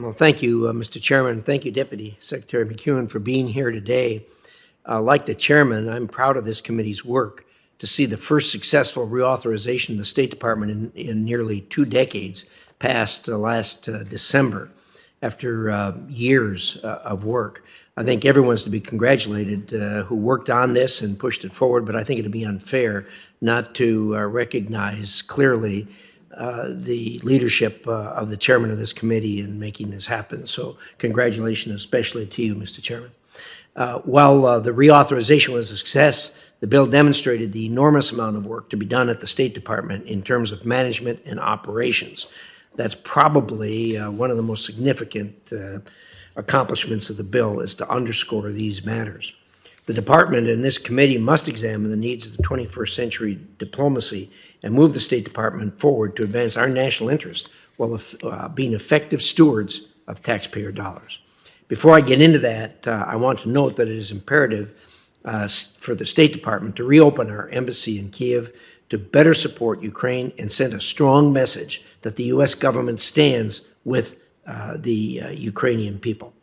Well, thank you, Mr. Chairman. Thank you, Deputy Secretary McEwen, for being here today. Like the chairman, I'm proud of this committee's work to see the first successful reauthorization of the State Department in nearly 2 decades passed last December after years of work. I think everyone's to be congratulated who worked on this and pushed it forward, but I think it'd be unfair not to recognize clearly the leadership of the chairman of this committee in making this happen. So congratulations especially to you, Mr. Chairman. While the reauthorization was a success, the bill demonstrated the enormous amount of work to be done at the State Department in terms of management and operations. That's probably one of the most significant accomplishments of the bill, is to underscore these matters. The department and this committee must examine the needs of the 21st century diplomacy and move the State Department forward to advance our national interest while being effective stewards of taxpayer dollars. Before I get into that, I want to note that it is imperative for the State Department to reopen our embassy in Kiev to better support Ukraine and send a strong message that the U.S. government stands with the Ukrainian people.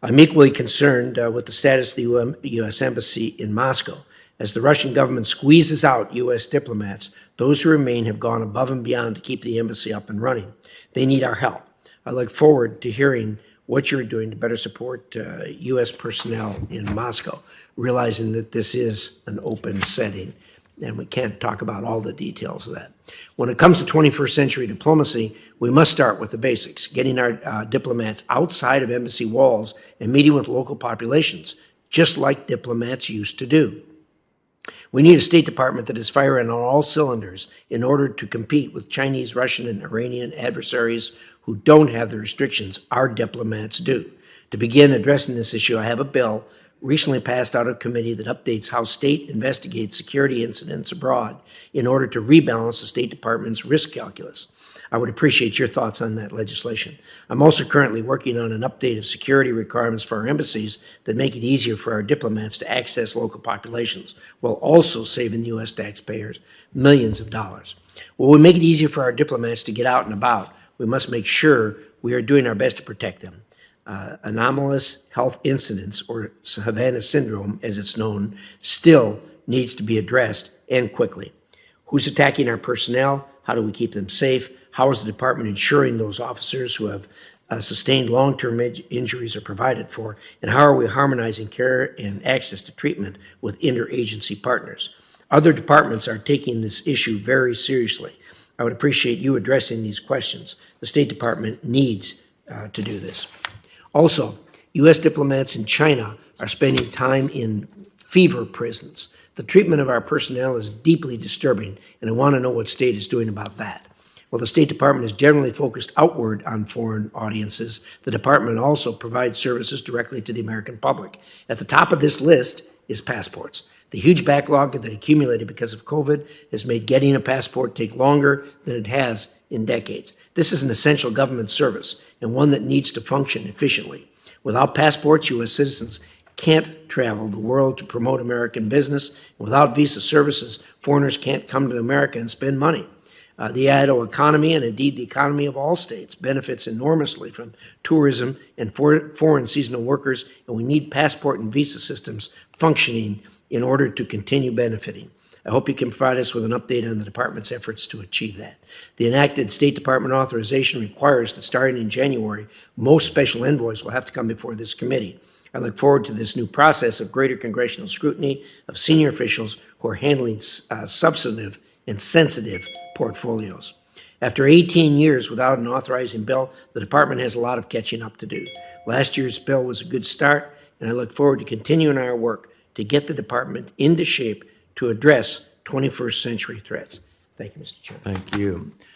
I'm equally concerned with the status of the U.S. Embassy in Moscow. As the Russian government squeezes out U.S. diplomats, those who remain have gone above and beyond to keep the embassy up and running. They need our help. I look forward to hearing what you're doing to better support U.S. personnel in Moscow, realizing that this is an open setting and we can't talk about all the details of that. When it comes to 21st century diplomacy, we must start with the basics, getting our diplomats outside of embassy walls and meeting with local populations, just like diplomats used to do. We need a State Department that is firing on all cylinders in order to compete with Chinese, Russian, and Iranian adversaries who don't have the restrictions our diplomats do. To begin addressing this issue, I have a bill recently passed out of committee that updates how state investigates security incidents abroad in order to rebalance the State Department's risk calculus. I would appreciate your thoughts on that legislation. I'm also currently working on an update of security requirements for our embassies that make it easier for our diplomats to access local populations, while also saving the U.S. taxpayers millions of dollars. While we make it easier for our diplomats to get out and about, we must make sure we are doing our best to protect them. Anomalous health incidents, or Havana syndrome as it's known, still needs to be addressed, and quickly. Who's attacking our personnel? How do we keep them safe? How is the department ensuring those officers who have sustained long-term injuries are provided for? And how are we harmonizing care and access to treatment with interagency partners? Other departments are taking this issue very seriously. I would appreciate you addressing these questions. The State Department needs to do this. Also, U.S. diplomats in China are spending time in fever prisons. The treatment of our personnel is deeply disturbing, and I want to know what state is doing about that. While the State Department is generally focused outward on foreign audiences, the department also provides services directly to the American public. At the top of this list is passports. The huge backlog that accumulated because of COVID has made getting a passport take longer than it has in decades. This is an essential government service and one that needs to function efficiently. Without passports, U.S. citizens can't travel the world to promote American business. And without visa services, foreigners can't come to America and spend money. The Idaho economy, and indeed the economy of all states, benefits enormously from tourism and foreign seasonal workers, and we need passport and visa systems functioning in order to continue benefiting. I hope you can provide us with an update on the department's efforts to achieve that. The enacted State Department authorization requires that starting in January, most special envoys will have to come before this committee. I look forward to this new process of greater congressional scrutiny of senior officials who are handling substantive and sensitive portfolios. After 18 years without an authorizing bill, the department has a lot of catching up to do. Last year's bill was a good start, and I look forward to continuing our work to get the department into shape to address 21st century threats. Thank you, Mr. Chairman. Thank you.